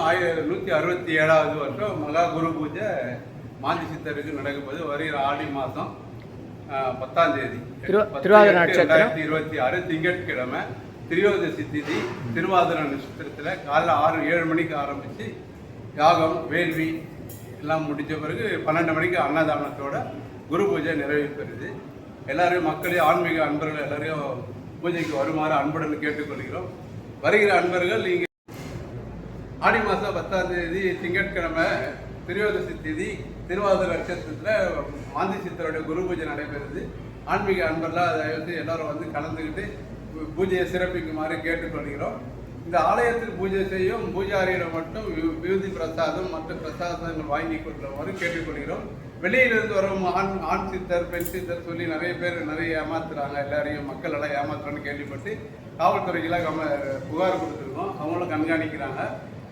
167வது வருஷம் மகா குரு பூஜை மாந்தி சித்தருக்கு நடக்கும்போது வருகிற ஆடி மாதம் 10ஆம் தேதி 2026 திங்கட்கிழமை திரியோதசி திதி திருவாதிரை நட்சத்திரத்தில் காலைல 6-7 மணிக்கு ஆரம்பித்து யாகம் வேள்வி எல்லாம் முடித்த பிறகு 12 மணிக்கு அன்னதானத்தோட குரு பூஜை நிறைவு பெறுது. எல்லாரையும் மக்களையும் ஆன்மீக அன்பர்கள் எல்லாரையும் பூஜைக்கு வருமாறு அன்புடன் கேட்டுக்கொள்கிறோம். வருகிற அன்பர்கள் நீங்கள் ஆடி மாதம் 10ஆம் தேதி திங்கட்கிழமை திரியோதசி திதி திருவாதிரை நட்சத்திரத்தில் மாந்தி சித்தருடைய குரு பூஜை நடைபெறுது. ஆன்மீக அன்பர்களாக அதை வந்து எல்லாரும் வந்து கலந்துக்கிட்டு பூஜையை சிறப்பிக்குமாறு கேட்டுக்கொள்கிறோம். இந்த ஆலயத்தில் பூஜை செய்யும் பூஜாரியிடம் மட்டும் விபூதி பிரசாதம் மற்ற பிரசாதங்கள் வாங்கி கொள்ளுமாறு கேட்டுக்கொள்கிறோம். வெளியிலிருந்து வரும் ஆண் சித்தர் பெண் சித்தர் சொல்லி நிறைய பேர் நிறைய ஏமாத்துறாங்க. எல்லாரையும் மக்கள் எல்லாம் ஏமாத்துறான்னு கேள்விப்பட்டு காவல்துறைக்கெல்லாம் புகார் கொடுத்துருக்கோம். அவங்களும் கண்காணிக்கிறாங்க.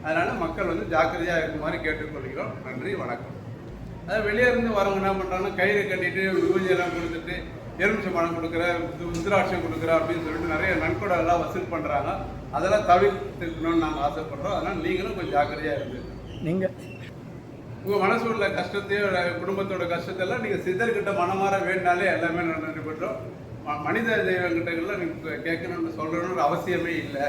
அதனால் மக்கள் வந்து ஜாக்கிரதையாக இருக்குமாறு கேட்டுக்கொள்கிறோம். நன்றி, வணக்கம். அதாவது வெளியே இருந்து வரவங்க என்ன பண்ணுறாங்கன்னா கயிறு கட்டிட்டு விபூதியெல்லாம் கொடுத்துட்டு எலுமிச்சை பழம் கொடுக்குற உதிராட்சம் கொடுக்குற அப்படின்னு சொல்லிட்டு நிறைய நன்கொடை எல்லாம் வசூல் பண்ணுறாங்க. அதெல்லாம் தவிர்த்துக்கணும்னு நாங்கள் ஆசைப்படுறோம். அதனால் நீங்களும் கொஞ்சம் ஜாக்கிரதையாக இருக்குது. நீங்கள் உங்கள் மனசு உள்ள கஷ்டத்தையும் குடும்பத்தோட கஷ்டத்தெல்லாம் நீங்கள் சித்தர்கிட்ட மனமாற வேண்டாலே எல்லாமே நடைபெற்றோம். மனித தெய்வங்கிட்டலாம் நீங்கள் கேட்கணும்னு சொல்லணும்னு அவசியமே இல்லை.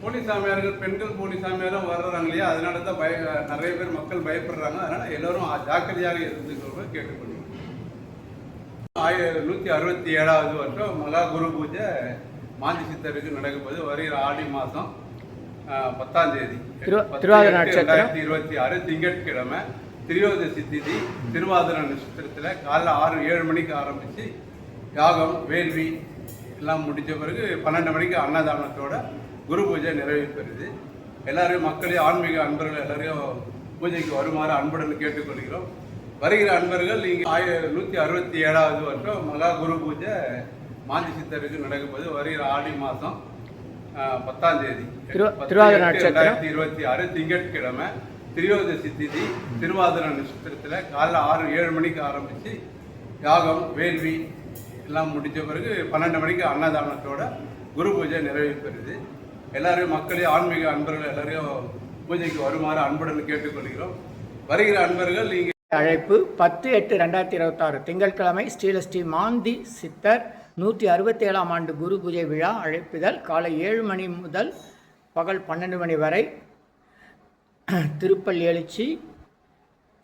போலி சாமியார்கள் பெண்கள் போலி சாமியாரும் வர்றாங்க இல்லையா, அதனால தான் நிறைய பேர் மக்கள் பயப்படுறாங்க. அதனால் எல்லோரும் ஜாக்கிரதையாக இருந்துக்கிறவங்க கேட்டுக்கொள்ளுங்க. 167வது வருஷம் மகா குரு பூஜை மாந்தி சித்தருக்கு நடக்கும்போது வருகிற ஆடி மாதம் 10ஆம் தேதி 2026 திங்கட்கிழமை திரியோதசி திதி திருவாதிரை நட்சத்திரத்தில் காலைல 6-7 மணிக்கு ஆரம்பித்து யாகம் வேள்வி எல்லாம் முடித்த பிறகு 12 மணிக்கு அன்னதானத்தோட குரு பூஜை நிறைவு பெறுது. எல்லாரையும் மக்களையும் ஆன்மீக அன்பர்கள் எல்லாரையும் பூஜைக்கு வருமாறு அன்புடன் கேட்டுக்கொள்கிறோம். வருகிற அன்பர்கள் நீங்கள் 167வது வருஷம் மகா குரு பூஜை மாந்தி சித்தருக்கு நடக்கும்போது வருகிற ஆடி மாதம் 10ஆம் தேதி 2026 திங்கட்கிழமை திரியோதசி திதி திருவாதிரை நட்சத்திரத்தில் காலைல 6-7 மணிக்கு ஆரம்பித்து யாகம் வேள்வி எல்லாம் முடித்த பிறகு 12 மணிக்கு அன்னதானத்தோட குரு பூஜை நிறைவு பெறுது. எல்லாரையும் மக்களையும் ஆன்மீக அன்பர்கள் எல்லாரையும் பூஜைக்கு வருமாறு அன்புடன் கேட்டுக்கொள்கிறோம். வருகிற அன்பர்கள் நீங்கள் அழைப்பு 10/8/2026 திங்கட்கிழமை ஸ்ரீ மாந்தி சித்தர் 167ஆம் ஆண்டு குரு பூஜை விழா அழைப்பிதழ் காலை 7 மணி முதல் பகல் 12 மணி வரை. திருப்பள்ளி எழுச்சி,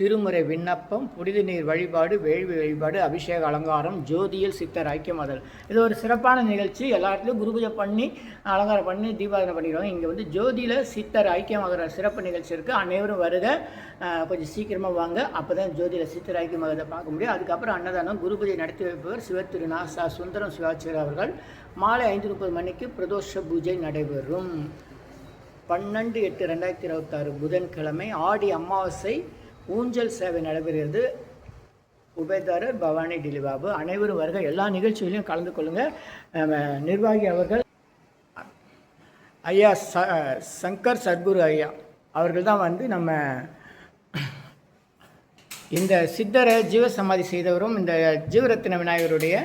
திருமுறை விண்ணப்பம், புனித நீர் வழிபாடு, வேள்வி வழிபாடு, அபிஷேக அலங்காரம், ஜோதியில் சித்தர் ஐக்கியமாதல். இது ஒரு சிறப்பான நிகழ்ச்சி. எல்லா இடத்துலையும் குரு பூஜை பண்ணி அலங்காரம் பண்ணி தீபாவளி பண்ணிடுவாங்க. இங்கே வந்து ஜோதியில் சித்தர் ஐக்கியமாகிற சிறப்பு நிகழ்ச்சி இருக்குது. அனைவரும் வருக, கொஞ்சம் சீக்கிரமாக வாங்க. அப்போ தான் ஜோதியில் சித்தர் ஐக்கியமாகிறத பார்க்க முடியும். அதுக்கப்புறம் அன்னதானம் குரு பூஜை நடத்தி வைப்பவர் சிவத்திரு நாசா சுந்தரம் சிவாச்சாரி அவர்கள். மாலை 5:30 மணிக்கு பிரதோஷ பூஜை நடைபெறும். 12/8/2026 புதன்கிழமை ஆடி அமாவாசை ஊஞ்சல் சேவை நடைபெறுகிறது. உபயதாரர் பவானி டிலிபாபு. அனைவரும் வருக. எல்லா நிகழ்ச்சிகளையும் கலந்து கொள்ளுங்கள். நிர்வாகி அவர்கள் ஐயா சங்கர் சத்குரு ஐயா அவர்கள் தான் வந்து நம்ம இந்த சித்தரை ஜீவசமாதி செய்தவரும் இந்த ஜீவரத்தின விநாயகருடைய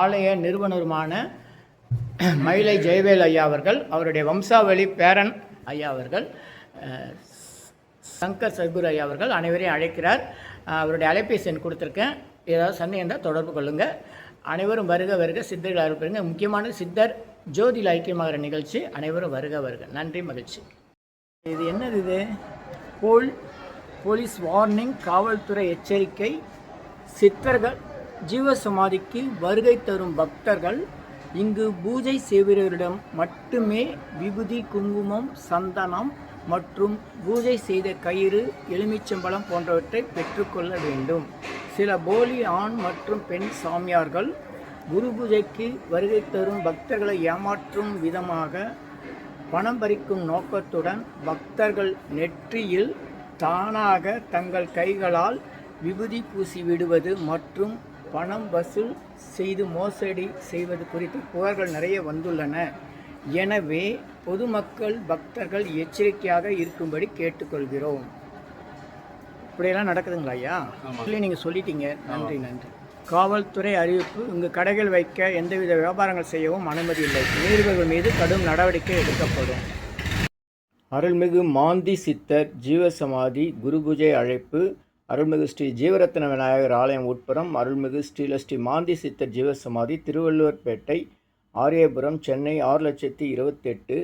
ஆலய நிறுவனருமான மயிலை ஜெயவேல் ஐயா அவர்கள். அவருடைய வம்சாவளி பேரன் ஐயா அவர்கள் சங்கர் சத்குரு ஐயா அவர்கள் அனைவரையும் அழைக்கிறார். அவருடைய அலைபேசி எண் கொடுத்துருக்கேன். ஏதாவது சந்தேகம் இருந்தால் தொடர்பு கொள்ளுங்கள். அனைவரும் வருக வருக. சித்தர்கள் அனுப்புங்க. முக்கியமான சித்தர் ஜோதியில் ஐக்கியமாகிற நிகழ்ச்சி. அனைவரும் வருக வருக. நன்றி, மகிழ்ச்சி. இது என்னது? இது போலீஸ் வார்னிங், காவல்துறை எச்சரிக்கை. சித்தர்கள் ஜீவசமாதிக்கு வருகை தரும் பக்தர்கள் இங்கு பூஜை செய்பவரிடம் மட்டுமே விபூதி, குங்குமம், சந்தனம் மற்றும் பூஜை செய்த கயிறு, எலுமிச்சம்பழம் போன்றவற்றை பெற்றுக்கொள்ள வேண்டும். சில போலி ஆண் மற்றும் பெண் சாமியார்கள் குரு பூஜைக்கு வருகை தரும் பக்தர்களை ஏமாற்றும் விதமாக பணம் பறிக்கும் நோக்கத்துடன் பக்தர்கள் நெற்றியில் தானாக தங்கள் கைகளால் விபூதி பூசி விடுவது மற்றும் பணம் வசூல் செய்து மோசடி செய்வது குறித்து புகார்கள் நிறைய வந்துள்ளன. எனவே பொதுமக்கள் பக்தர்கள் எச்சரிக்கையாக இருக்கும்படி கேட்டுக்கொள்கிறோம். இப்படியெல்லாம் நடக்குதுங்களா ஐயா? நீங்கள் சொல்லிட்டீங்க. நன்றி நன்றி. காவல்துறை அறிவிப்பு. இங்கு கடைகள் வைக்க எந்தவித வியாபாரங்கள் செய்யவும் அனுமதி இல்லை. மீறுபவர்கள் மீது கடும் நடவடிக்கை எடுக்கப்படும். அருள்மிகு மாந்தி சித்தர் ஜீவசமாதி குருபூஜை அழைப்பு. அருள்மிகு ஸ்ரீ ஜீவரத்ன விநாயகர் ஆலயம் உட்புறம் அருள்மிகு ஸ்ரீலஸ்ரீ மாந்தி சித்தர் ஜீவசமாதி, திருவள்ளுவர்பேட்டை, ஆரியபுரம், சென்னை 6,28,000.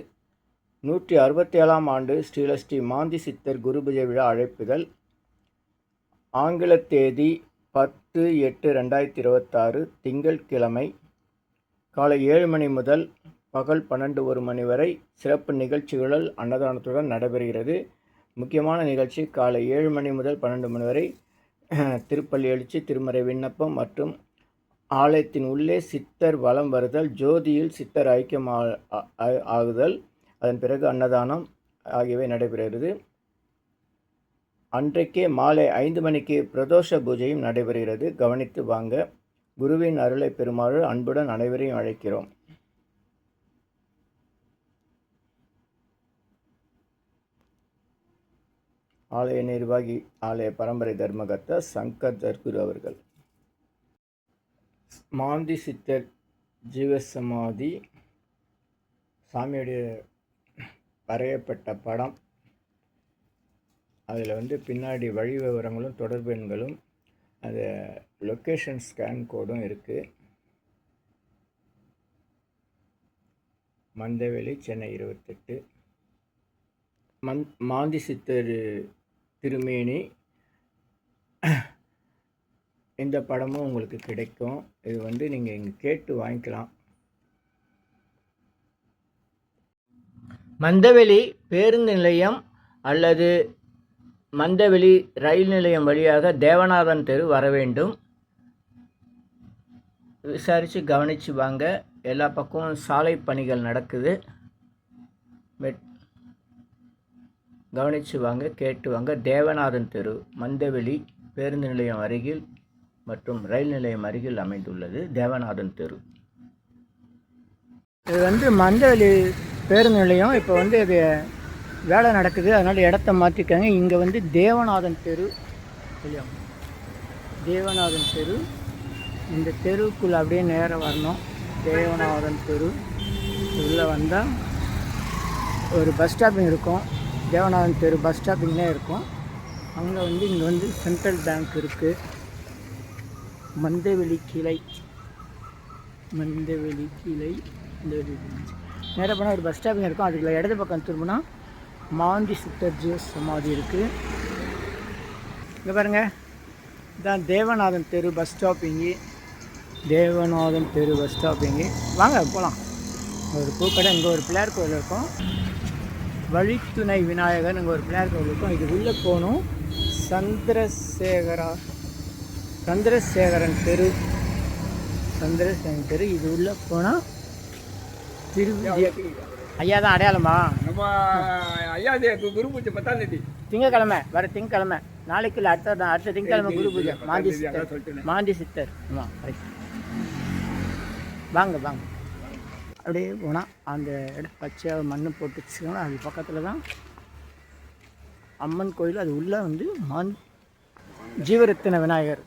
167ஆம் ஆண்டு ஸ்ரீலஸ்ரீ மாந்தி சித்தர் குருபூஜை விழா அழைப்புதல். ஆங்கில தேதி 10/8/2026 திங்கட்கிழமை காலை 7 மணி முதல் பகல் 12 மணி வரை சிறப்பு நிகழ்ச்சிகள் அன்னதானத்துடன் நடைபெறுகிறது. முக்கியமான நிகழ்ச்சி காலை 7 மணி முதல் 12 மணி வரை திருப்பள்ளி எழுச்சி, திருமறை விண்ணப்பம் மற்றும் ஆலயத்தின் உள்ளே சித்தர் வலம் வருதல், ஜோதியில் சித்தர் ஐக்கியம் ஆகுதல், அதன் பிறகு அன்னதானம் ஆகியவை நடைபெறுகிறது. அன்றைக்கே மாலை 5 மணிக்கு பிரதோஷ பூஜையும் நடைபெறுகிறது. கவனித்து வாங்க. குருவின் அருளை பெறுமாறு அன்புடன் அனைவரையும் அழைக்கிறோம். ஆலய நிர்வாகி, ஆலய பரம்பரை தர்மகர்த்தா சங்கர் ஜர்குரு அவர்கள். மாந்தி சித்தர் ஜீவசமாதி சாமியுடைய வரையப்பட்ட படம், அதில் பின்னாடி வழி விவரங்களும் தொடர்பு எண்களும் அது லொக்கேஷன் ஸ்கேன் கோடும் இருக்குது. மந்தவெளி, சென்னை 28. மாந்தி சித்தர் திருமேனி இந்த படமும் உங்களுக்கு கிடைக்கும். இது நீங்கள் இங்கே கேட்டு வாங்கிக்கலாம். மந்தவெளி பேருந்து நிலையம் அல்லது மந்தவெளி ரயில் நிலையம் வழியாக தேவநாதன் தெரு வர வேண்டும். விசாரித்து கவனித்து வாங்க. எல்லா பக்கமும் சாலை பணிகள் நடக்குது. கவனித்து வாங்க, கேட்டு வாங்க. தேவநாதன் தெரு, மந்தவெளி பேருந்து நிலையம் அருகில் மற்றும் ரயில் நிலையம் அருகில் அமைந்துள்ளது தேவநாதன் தெரு. இது மந்தவெளி பேருந்து நிலையம். இப்போ இது வேலை நடக்குது, அதனால் இடத்த மாற்றிருக்காங்க. இங்கே தேவநாதன் தெரு இல்லையா, தேவநாதன் தெரு. இந்த தெருவுக்குள்ளே அப்படியே நேராக வரணும். தேவநாதன் தெரு உள்ளே வந்தால் ஒரு பஸ் ஸ்டாப்பிங் இருக்கும். தேவநாதன் தெரு பஸ் ஸ்டாப்பிங்னே இருக்கும். அங்கே இங்கே சென்ட்ரல் பேங்க் இருக்குது. மந்தவெளி கிளை, மந்தவெளி கிளை நேராக போனால் ஒரு பஸ் ஸ்டாப்பிங் இருக்கும். அதுக்குள்ள இடது பக்கம் திரும்பினா மாந்தி சித்தர் ஜீவசமாதி இருக்குது. இங்கே பாருங்கள், இதுதான் தேவநாதன் தெரு பஸ் ஸ்டாப்பிங்கு. தேவநாதன் தெரு பஸ் ஸ்டாப்பிங்கு. வாங்க போகலாம். ஒரு பூக்கடை, இங்கே ஒரு பிள்ளையார் கோயில் இருக்கும். வழித்துணை விநாயகர், இங்கே ஒரு பிள்ளையார் கோயில் இருக்கும். இது உள்ளே போகணும். சந்திரசேகரன் தெரு, சந்திரசேகரன் தெரு. இது உள்ளே போனால் ஐயா தான் அடையாளமா? நம்ம ஐயா குரு பூஜை 10ஆம் தேதி திங்கக்கிழமை, வர திங்கக்கிழமை. நாளைக்கு இல்லை, அடுத்த திங்கக்கிழமை குரு பூஜை. மாந்தி சித்தர். ஆமாம், வாங்க வாங்க. அப்படியே போனால் அந்த இடம் பச்சை மண் போட்டு வச்சுக்கோங்க. அது பக்கத்தில் தான் அம்மன் கோயில். அது உள்ளே ஜீவரத்தின விநாயகர்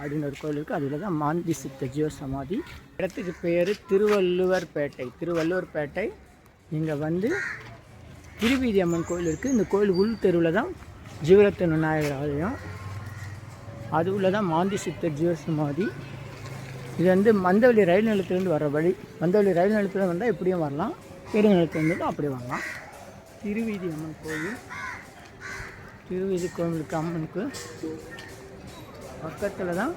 அப்படின்னு ஒரு கோயில் இருக்குது. அதில் தான் மாந்தி சித்த ஜீவசமாதி. இடத்துக்கு பேர் திருவள்ளுவர்பேட்டை. திருவள்ளுவர்பேட்டை. இங்கே திருவீதி அம்மன் கோயில் இருக்குது. இந்த கோயில் உள் தெருவில் தான் ஜீவரத்தின விநாயகர் ஆலயம். அது உள்ள தான் மாந்தி சித்தர் ஜீவசமாதி. இது மந்தவெளி ரயில் நிலையத்துலேருந்து வர வழி. மந்தவெளி ரயில் நிலையத்தில் வந்தால் இப்படியும் வரலாம், பேருந்து நிலையத்துலேருந்து அப்படியே வரலாம். திருவீதி அம்மன் கோயில். திருவீதி கோவிலுக்கு அம்மனுக்கு பக்கத்தில் தான்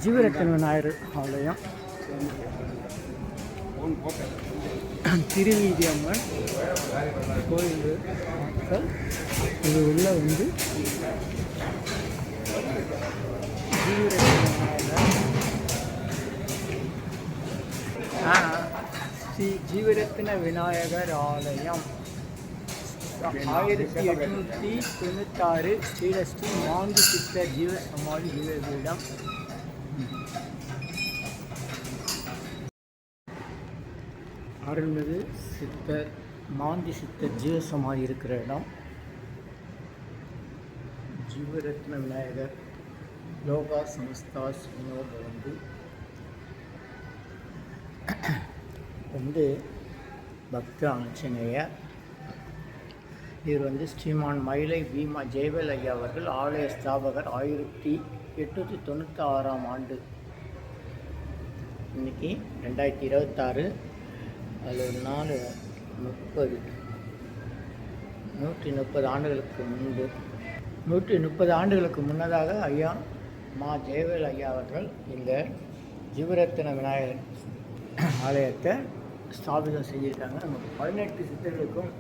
ஜீவரத்தின விநாயகர் ஆலயம். திருவீதி அம்மன் கோயில். இது உள்ள ஸ்ரீ ஜீவரத்தின விநாயகர் ஆலயம். 1896 ஸ்ரீலஸ்ரீ மாந்தி சித்தர் ஜீவசமாதி ஜீவபீடம். அருள்மிகு சித்தர் மாந்தி சித்தர் ஜீவசமாதி இருக்கிற இடம். ஜீவரத்ன விநாயகர் லோகா சமஸ்தா சுனோ பக்த ஆஞ்சநேயர். இவர் வந்து ஸ்ரீமான் மயிலை பீமா ஜெயவேல் ஐயா அவர்கள் ஆலய ஸ்தாபகர் 1896ஆம் ஆண்டு. இன்னைக்கு 2026. அதில் ஒரு நாள் 130 ஆண்டுகளுக்கு முன்பு 130 ஆண்டுகளுக்கு முன்னதாக ஐயா மா ஜெயவேல் ஐயா அவர்கள் இந்த ஜீவரத்தின விநாயகர் ஆலயத்தை ஸ்தாபிதம் செஞ்சுருக்காங்க. நம்ம 18 சித்தர்களுக்கும்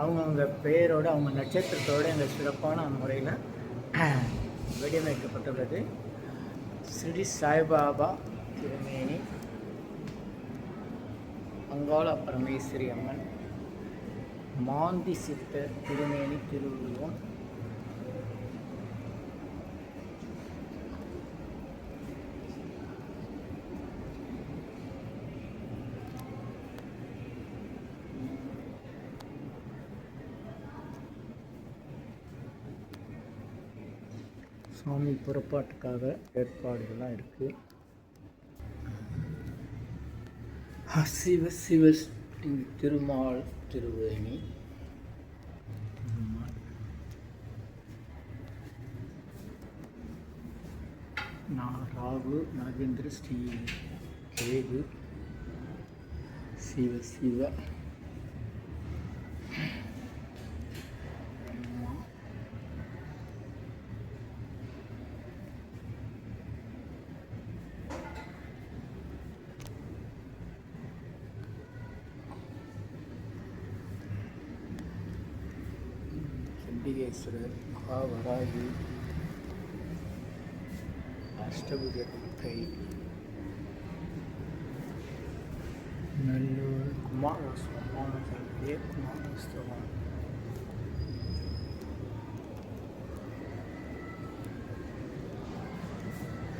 அவங்கவுங்க பெயரோடு அவங்க நட்சத்திரத்தோடு இந்த சிறப்பான முறையில் வடிவமைக்கப்பட்டுள்ளது. ஸ்ரீ சாய்பாபா திருமேனி, அங்காள பரமேஸ்வரி அம்மன், மாந்தி சித்தர் திருமேனி திருவுருவம், சுவாமி புறப்பாட்டுக்காக ஏற்பாடுகள்லாம் இருக்குது. சிவ திருமால் திருவேணி, ராகு நாகேந்திர ஸ்ரீ கேது, சிவ சண்டிகேஸ்வரர், மகாவராகி, அஷ்டபுஜ துர்க்கை, நல்லூர் குமாரஸ்தவம்,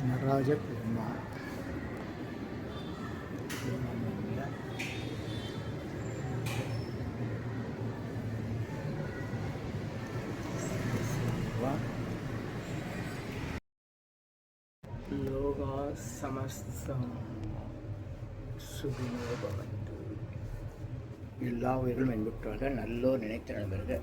நடராஜ பெருமாள், லோகா சமஸ்தம் சுகினோ பவந்து. எல்லா உயிர்களும் என்பட்டார்கள், நல்லோர் நினைத்த நண்பர்கள்.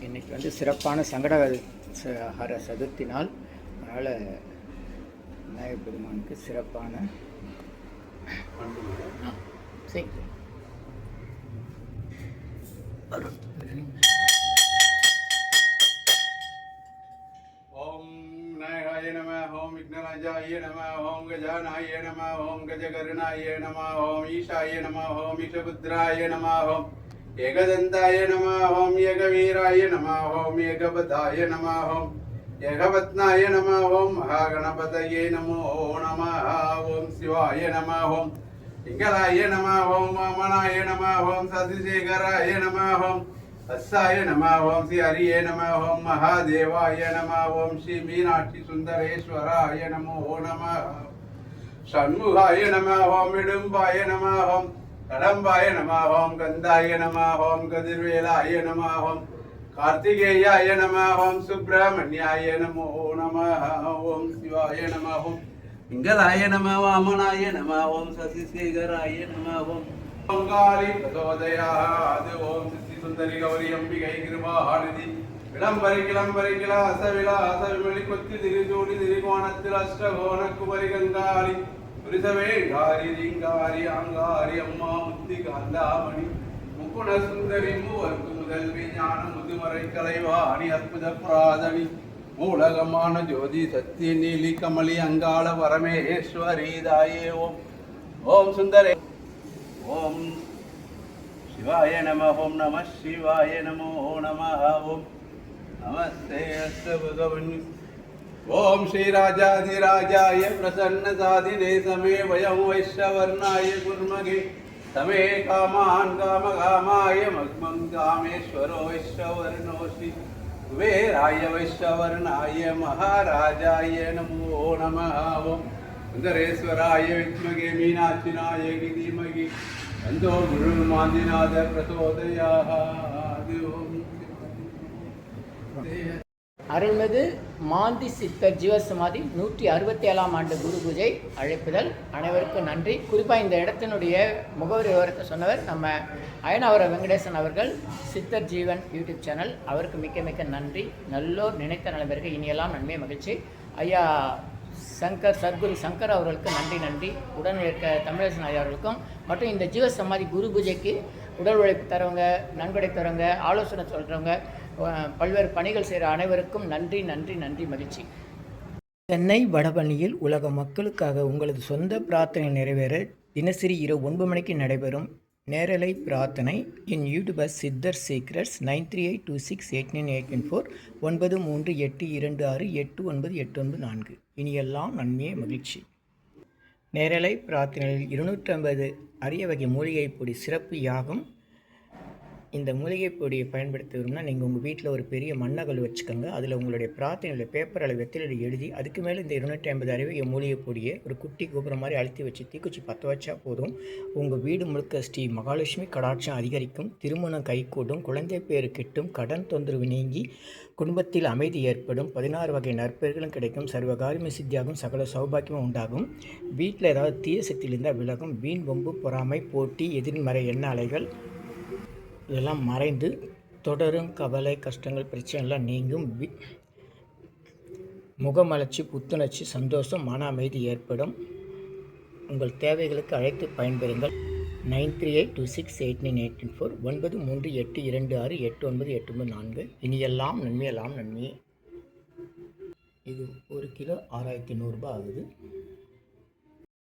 இன்னைக்கு வந்து சிறப்பான சங்கடஹர சதுர்த்தி நாள். அதனால் விநாயகர் பெருமானுக்கு சிறப்பான சரி ஓம் விநாயகாய நம, ஓம் விக்னராஜாய நம, ஓம் கஜானாய நம, ஓம் கஜகருணாய நம, ஓம் ஈஷாய நம, ஓம் ஈஷபுத்ராய நம, ஓம் ஏகதந்தாய நம, ஓம் ஏகவீராய நம, ஓம் ஏகபதாய நம, ஓம் ஏகபத்னாய நம, ஓம் மகாகணபதயே நமோ நமः. ஓம் சிவாய நம, ஓம் பிங்களாய நம, ஓம் வாமனாய நம, ஓம் சசிசேகராய நம, ஓம் அஸ்ஸாய நம, ஓம் ஸ்ரீ ஹரியே நம, ஓம் மகாதேவாய நம, ஓம் ஸ்ரீ மீனாட்சி சுந்தரேஸ்வராய நமோ நமः. ஷண்முகாய நம, ஓம் இடும்பாய நம, ஓம் கடம்பாய நம, ஓம் கந்தாய நம, ஓம் கதிர்வேலாய நம, ஓம் கார்த்திகேயாய நம, ஓம் சுப்பிரமணியாய நமோ நமः. ஓம் சிவாய நம, ஓம் பிங்களாய நம, வாமனாய நம, ஓம் சசிசேகராய நம, ஓம் காளி பிரசோதயாது, ஓம் சித்தி சுந்தரி கௌரி அம்பிகை கிருபாநிதி விளம்பரி கிளம்பரி கிளாச விலாச விமலி கொத்தி திரிஜோடி திரிகோணத்தில் அஷ்டகோண குமரி கங்காளி புரிசவேங்காரி ரீங்காரி ஆங்காரி அம்மா முத்தி காந்தாமணி முக்குண சுந்தரி மூவர்க்கு முதல்வி ஞான முதுமறை கலைவாணி அற்புத பிராதணி மூலகமான ஜோதி சக்தி நீலி கமலி அங்காள பரமேஸ்வரி தாயே. ஓம் ஓம் சுந்தரே, ஓம் சிவாய நம, ஓம் நம சிவாய நமோ நமः. ஓம் நமஸ்தே அஸ்து பகவன். ஓம் ஸ்ரீராஜாதிராஜாய பிரசன்னசாதினே சமே வயம் வைஷ்ணவர்ணாய குர்மகே சமே காமான் காமகாமாய மக்மம் காமேஸ்வரோ வைஷ்ணவர்ணோ ஸ்ரீ குபேராய வைஷ்ணவர்ணாய மகாராஜாய நமோ நமः. ஓம் சுந்தரேஸ்வராய வித்மகே மீனாட்சி நாயகி தீமகி தந்தோ குரு மாந்திநாத பிரசோதயாத். ஓம் அருள்மிகு மாந்தி சித்தர் ஜீவசமாதி 167ஆம் ஆண்டு குரு பூஜை அழைப்புதல். அனைவருக்கும் நன்றி. குறிப்பாக இந்த இடத்தினுடைய முகவரி விவரத்தை சொன்னவர் நம்ம அயனாவரம் வெங்கடேசன் அவர்கள், சித்தர் ஜீவன் யூடியூப் சேனல். அவருக்கு மிக்க மிக்க நன்றி. நல்லோர் நினைத்த நலம்பிற்கு இனியெல்லாம் நன்மை மகிழ்ச்சி. ஐயா சத்குரு சங்கர் அவர்களுக்கு நன்றி. உடன் இருக்க தமிழரசன் ஐயா அவர்களுக்கும் மற்றும் இந்த ஜீவசமாதி குரு பூஜைக்கு உடல் உழைப்பு தரவங்க, நன்கொடை தரவங்க, ஆலோசனை சொல்கிறவங்க, பல்வேறு பணிகள் செய்கிற அனைவருக்கும் நன்றி மகிழ்ச்சி. சென்னை வடபழனியில் உலக மக்களுக்காக உங்களது சொந்த பிரார்த்தனை நிறைவேற தினசரி இரவு 9 மணிக்கு நடைபெறும் நேரலை பிரார்த்தனை இன் யூடியூபர் சித்தர் சீக்ரெட்ஸ் 9382689894 9382268984. இனியெல்லாம் நன்மையே மகிழ்ச்சி. நேரலை பிரார்த்தனையில் 250 அரிய வகை மூலிகை பொடி சிறப்பு யாகம். இந்த மூலிகை பொடியை பயன்படுத்துகிறோம்னா நீங்கள் உங்கள் வீட்டில் ஒரு பெரிய மண்ணகல் வச்சுக்கோங்க. அதில் உங்களுடைய பிரார்த்தனையில் பேப்பர் அளவு வெத்திலையில் எழுதி அதுக்கு மேலே இந்த 250 அரிய வகை மூலிகை பொடியை ஒரு குட்டி கோபுரம் மாதிரி அழுத்தி வச்சு தீக்குச்சி பற்ற வச்சா போதும். உங்கள் வீடு முழுக்க ஸ்ரீ மகாலட்சுமி கடாட்சம் அதிகரிக்கும், திருமணம் கைகூடும், குழந்தை பேரு கிட்டும், கடன் தொந்தரவு நீங்கி குடும்பத்தில் அமைதி ஏற்படும், 16 வகை நற்பெயர்களும் கிடைக்கும், சர்வகாரியமே சித்தியாகும், சகல சௌபாக்கியமும் உண்டாகும். வீட்டில் ஏதாவது தீய சக்தியில் இருந்தால் விலகும். வீண் வம்பு பொறாமை போட்டி எதிர்மறை எண்ண அலைகள் இதெல்லாம் மறைந்து தொடரும் கவலை கஷ்டங்கள் பிரச்சனைலாம் நீங்கும். முகமலர்ச்சி புத்துணர்ச்சி சந்தோஷம் மன அமைதி ஏற்படும். உங்கள் தேவைகளுக்கு அழைத்து பயன்பெறுங்கள். 9382689894 9382268984. இனியெல்லாம் நன்மையெல்லாம் நன்மையே. இது 1 கிலோ 6100 ரூபாய் ஆகுது.